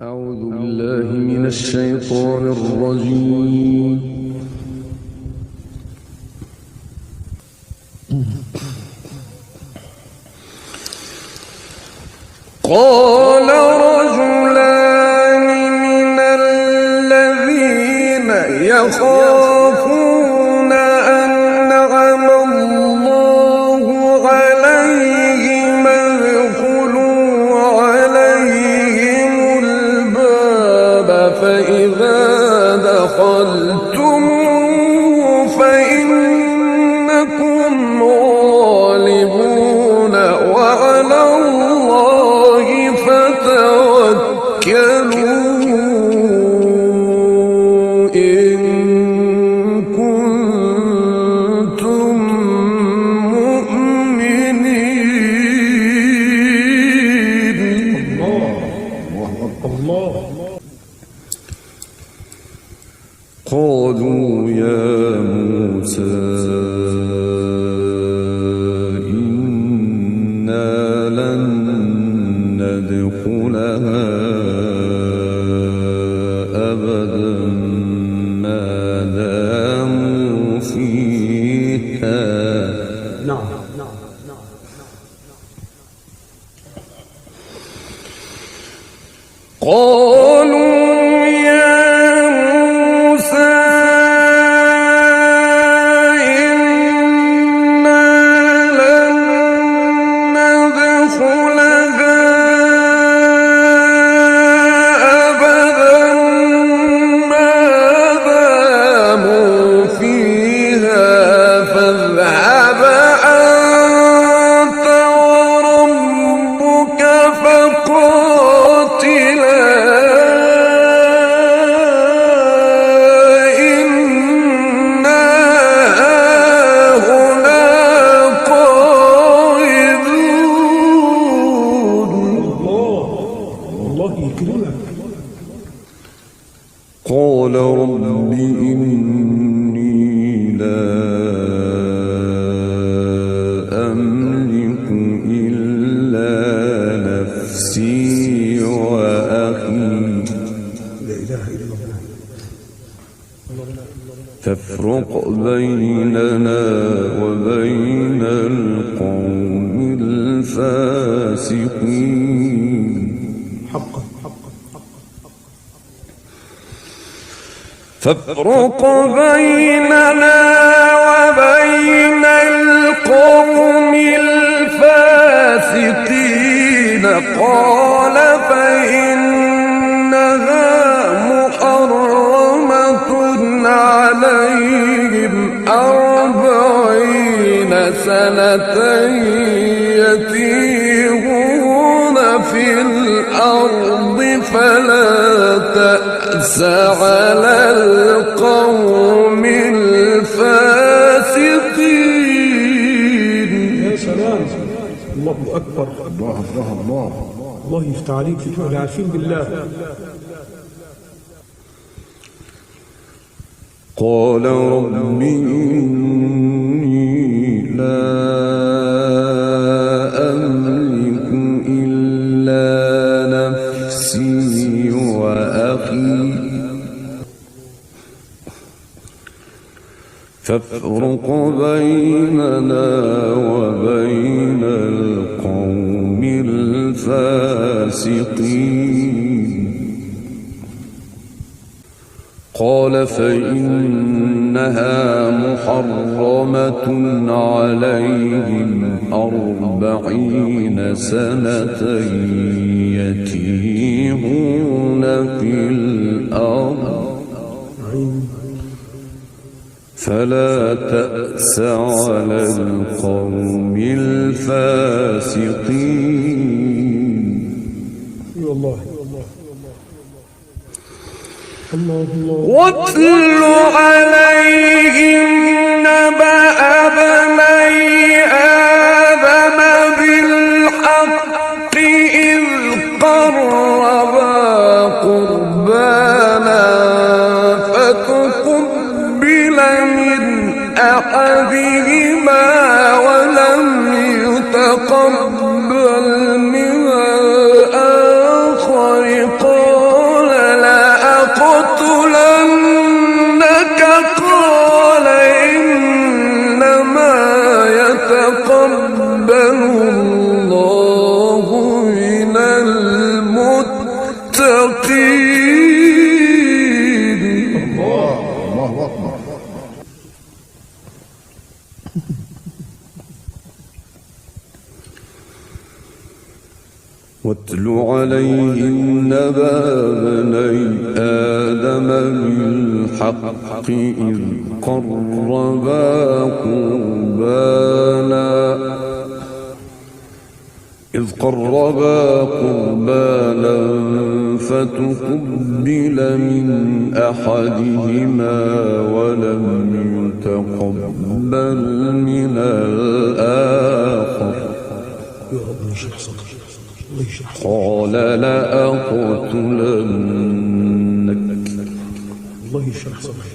أعوذ بالله من الشيطان الرجيم. قال رجلان من الذين يخافون أنعم الله عليهم ادخلوا عليهم الباب فإذا دخلتموه فإنكم غالبون وعلى الله فتوكلوا إن كنتم مؤمنين. الله. قالوا يا موسى إنا لن ندخلها أبدا ما داموا فيها. نعم. قالوا يا موسى إنا لن ندخلها أبدا ما داموا فيها فاذهب أنت وربك فقاتلا إنا هاهنا قاعدون. الله يكرمك. قال رب إني لا أملك إلا نفسي وأخي لا إله إلا الله. فافرق بيننا وبين القوم الفاسقين. حقا. فافرق بيننا وبين القوم الفاسقين. قال فإنها محرمة عليهم 40 سنة يتيهون في الأرض فلا تأس على القوم الفاسقين. يا سلام. الله أكبر. الله يفتح عليك في كل عارفين بالله. قال رب إني لا أملك إلا نفسي وأخي فافرق بيننا وبين القوم الفاسقين. قال فإنها محرمة عليهم 40 سنة يتيهون في الأرض فلا تأس على القوم الفاسقين. الله. واتل عليهم نبأ ابني آدم بالحق إذ قربا قربانا فتقبل من أحدهما ولم يتقبل من الآخر قال نبأ ابني آدم بالحق إذ قربا قربانا فتقبل من أحدهما ولم يتقبل من الآخر قال لأقتلنك. الله يشرح صدرك.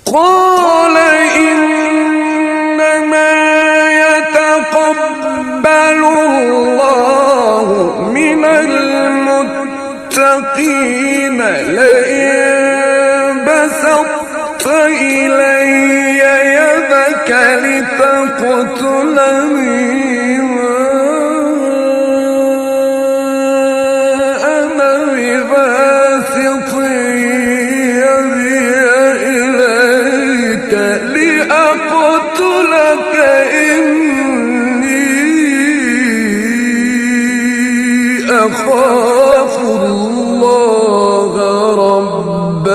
قال إنما يتقبل الله من المتقين لئن بسطت إلي يدك لتقتلني ما أنا بباسط يدي إليك لأقتلك إني أخاف الله رب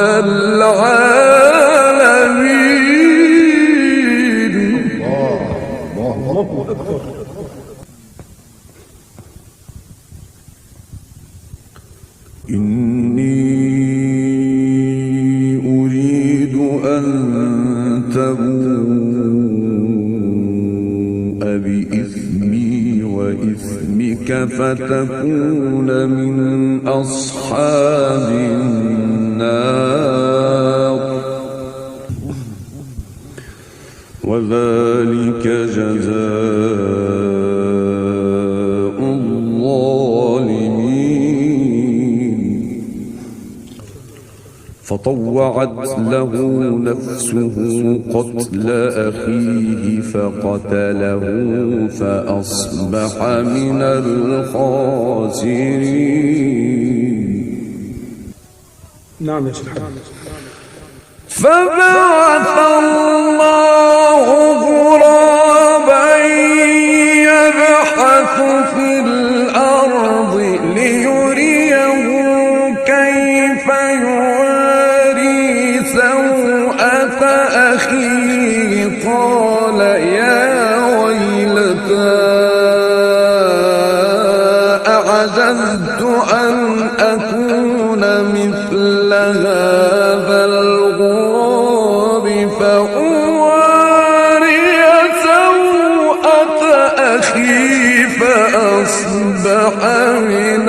العالمين. الله أكبر. إني أريد أن تبوء بإثمي وإثمك فتكون من أصحاب النار وذلك جزاء الظالمين. فطوعت له نفسه قتل أخيه فقتله فأصبح من الخاسرين. نعم يا شيخ. فبعث الله غرابا يبحث في الأرض ليريه كيف يواري سوءة أخيه قال يا ويلتى أعجزت أن أكون مثل هذا الغراب فأواري سوءة أخي فأصبح من